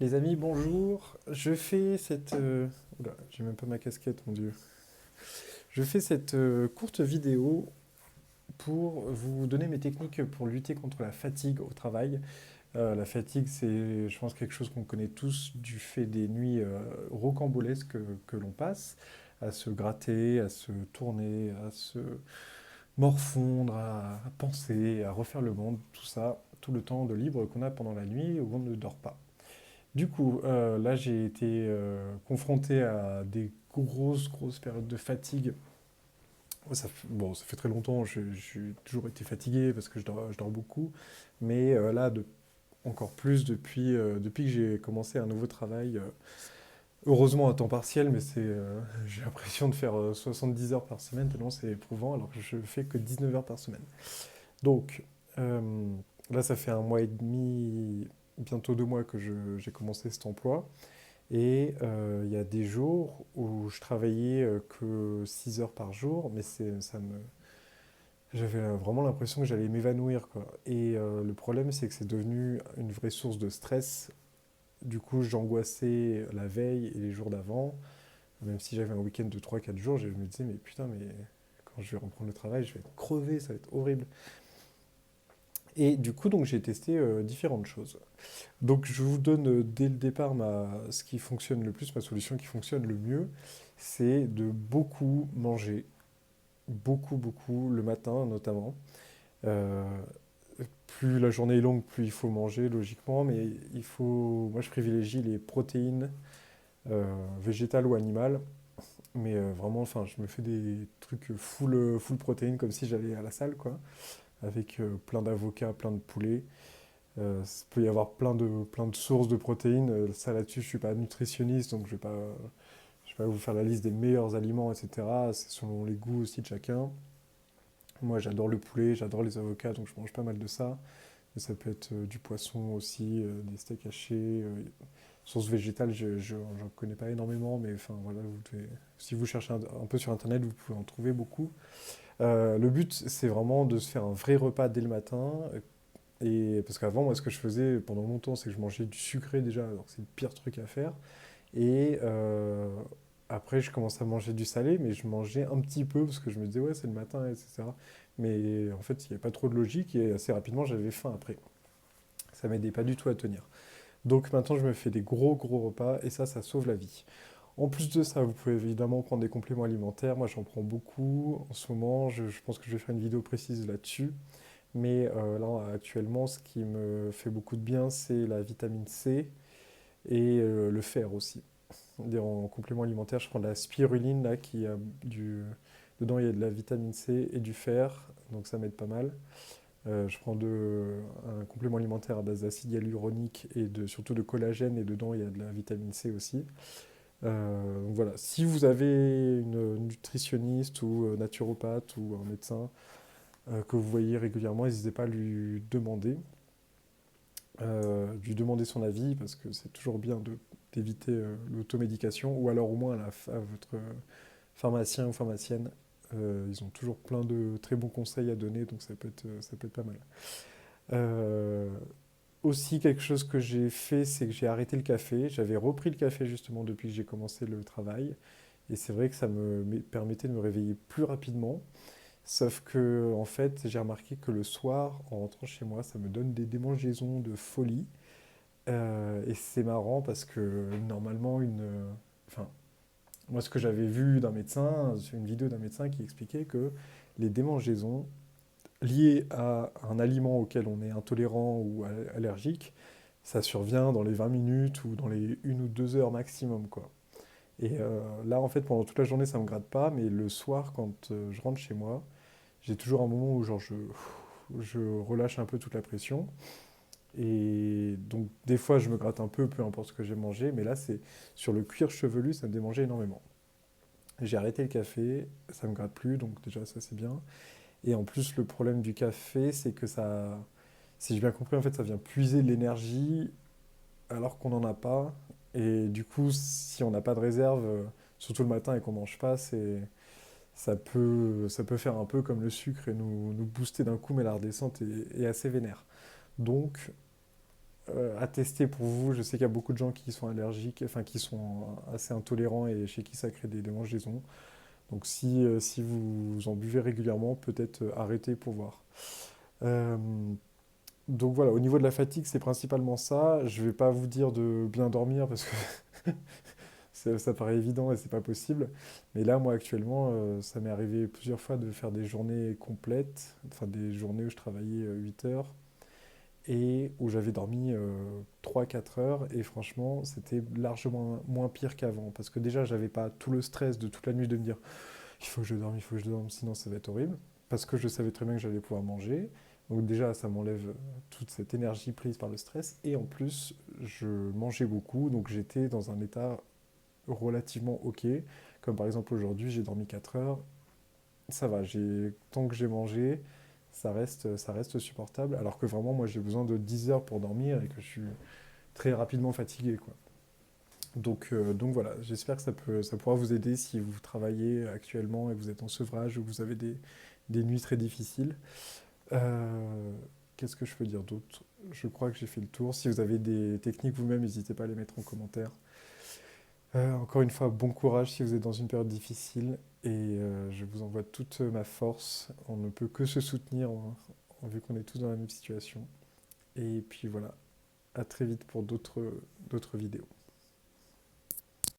Les amis, bonjour. Je fais cette... Oula, j'ai même pas ma casquette, mon Dieu. Je fais cette courte vidéo pour vous donner mes techniques pour lutter contre la fatigue au travail. La fatigue, c'est, je pense, quelque chose qu'on connaît tous du fait des nuits rocambolesques que l'on passe, à se gratter, à se tourner, à se morfondre, à penser, à refaire le monde, tout ça, tout le temps de libre qu'on a pendant la nuit où on ne dort pas. Du coup, là, j'ai été confronté à des grosses périodes de fatigue. Bon, ça fait très longtemps, j'ai toujours été fatigué parce que je dors beaucoup. Mais là, encore plus depuis que j'ai commencé un nouveau travail. Heureusement à temps partiel, mais j'ai l'impression de faire 10 heures par semaine, tellement c'est éprouvant, alors que je fais que 19 heures par semaine. Donc, euh, là, ça fait un mois et demi, bientôt 2 mois que j'ai commencé cet emploi. Et il y a des jours où je travaillais que 6 heures par jour, mais j'avais vraiment l'impression que j'allais m'évanouir, quoi. Et le problème, c'est que c'est devenu une vraie source de stress. Du coup, j'angoissais la veille et les jours d'avant. Même si j'avais un week-end de 3 4 jours, je me disais, mais putain, mais quand je vais reprendre le travail, je vais être crevé, ça va être horrible. Et du coup, donc j'ai testé différentes choses. Donc je vous donne dès le départ ce qui fonctionne le plus, ma solution qui fonctionne le mieux, c'est de beaucoup manger, beaucoup, le matin notamment. Euh, Plus la journée est longue, plus il faut manger logiquement, mais moi je privilégie les protéines végétales ou animales, mais vraiment, enfin, je me fais des trucs full protéines comme si j'allais à la salle, quoi, avec plein d'avocats, plein de poulets. Il peut y avoir plein de sources de protéines. Ça là-dessus, je ne suis pas nutritionniste, donc je vais pas vous faire la liste des meilleurs aliments, etc. C'est selon les goûts aussi de chacun. Moi, j'adore le poulet, j'adore les avocats, donc je mange pas mal de ça. Mais ça peut être du poisson aussi, des steaks hachés. Sources végétales, j'en connais pas énormément, mais enfin voilà, si vous cherchez un peu sur Internet, vous pouvez en trouver beaucoup. Le but, c'est vraiment de se faire un vrai repas dès le matin. Et parce qu'avant, moi, ce que je faisais pendant longtemps, c'est que je mangeais du sucré déjà, alors que c'est le pire truc à faire. Et après, je commençais à manger du salé, mais je mangeais un petit peu parce que je me disais, ouais, c'est le matin, etc. Mais en fait, il n'y avait pas trop de logique et assez rapidement, j'avais faim après. Ça m'aidait pas du tout à tenir. Donc maintenant, je me fais des gros repas et ça sauve la vie. En plus de ça, vous pouvez évidemment prendre des compléments alimentaires. Moi, j'en prends beaucoup en ce moment. Je pense que je vais faire une vidéo précise là-dessus. Mais là, actuellement, ce qui me fait beaucoup de bien, c'est la vitamine C et le fer aussi. En complément alimentaire, je prends de la spiruline, là, dedans, il y a de la vitamine C et du fer, donc ça m'aide pas mal. Je prends un complément alimentaire à base d'acide hyaluronique et surtout de collagène, et dedans, il y a de la vitamine C aussi. Donc voilà, si vous avez une nutritionniste ou naturopathe ou un médecin que vous voyez régulièrement, n'hésitez pas à lui demander son avis, parce que c'est toujours bien d'éviter l'automédication, ou alors au moins à votre pharmacien ou pharmacienne. Ils ont toujours plein de très bons conseils à donner, donc ça peut être pas mal. Euh, Aussi, quelque chose que j'ai fait, c'est que j'ai arrêté le café. J'avais repris le café justement depuis que j'ai commencé le travail. Et c'est vrai que ça me permettait de me réveiller plus rapidement. Sauf que, en fait, j'ai remarqué que le soir, en rentrant chez moi, ça me donne des démangeaisons de folie. Et c'est marrant parce que normalement, enfin, moi, ce que j'avais vu d'un médecin, sur une vidéo d'un médecin qui expliquait que les démangeaisons liées à un aliment auquel on est intolérant ou allergique, ça survient dans les 20 minutes ou dans les 1 ou 2 heures maximum, quoi. Et là, en fait, pendant toute la journée, ça me gratte pas, mais le soir, quand je rentre chez moi, j'ai toujours un moment où genre je relâche un peu toute la pression. Et donc, des fois, je me gratte un peu importe ce que j'ai mangé, mais là, c'est sur le cuir chevelu, ça me démangeait énormément. J'ai arrêté le café, ça me gratte plus, donc déjà, ça c'est bien. Et en plus, le problème du café, c'est que si j'ai bien compris, en fait, ça vient puiser de l'énergie alors qu'on n'en a pas. Et du coup, si on n'a pas de réserve, surtout le matin et qu'on mange pas, ça peut faire un peu comme le sucre et nous booster d'un coup, mais la redescente est assez vénère. Donc, à tester pour vous. Je sais qu'il y a beaucoup de gens qui sont allergiques, enfin qui sont assez intolérants et chez qui ça crée des démangeaisons. Donc si vous en buvez régulièrement, peut-être arrêtez pour voir. Euh, donc voilà, au niveau de la fatigue, c'est principalement ça. Je vais pas vous dire de bien dormir parce que ça paraît évident et c'est pas possible. Mais là, moi actuellement, ça m'est arrivé plusieurs fois de faire des journées complètes, enfin des journées où je travaillais 8 heures et où j'avais dormi 3-4 heures. Et franchement, c'était largement moins pire qu'avant. Parce que déjà, j'avais pas tout le stress de toute la nuit de me dire il faut que je dorme, il faut que je dorme, sinon ça va être horrible. Parce que je savais très bien que j'allais pouvoir manger. Donc déjà, ça m'enlève toute cette énergie prise par le stress. Et en plus, je mangeais beaucoup, donc j'étais dans un état relativement ok. Comme par exemple aujourd'hui, j'ai dormi 4 heures. Ça va, tant que j'ai mangé, ça reste supportable. Alors que vraiment, moi, j'ai besoin de 10 heures pour dormir et que je suis très rapidement fatigué, quoi. Donc voilà, j'espère que ça pourra vous aider si vous travaillez actuellement et que vous êtes en sevrage ou que vous avez des nuits très difficiles. Euh, Qu'est-ce que je peux dire d'autre? Je crois que j'ai fait le tour. Si vous avez des techniques vous-même, n'hésitez pas à les mettre en commentaire. Encore une fois, bon courage si vous êtes dans une période difficile et je vous envoie toute ma force. On ne peut que se soutenir vu qu'on est tous dans la même situation. Et puis voilà, à très vite pour d'autres vidéos.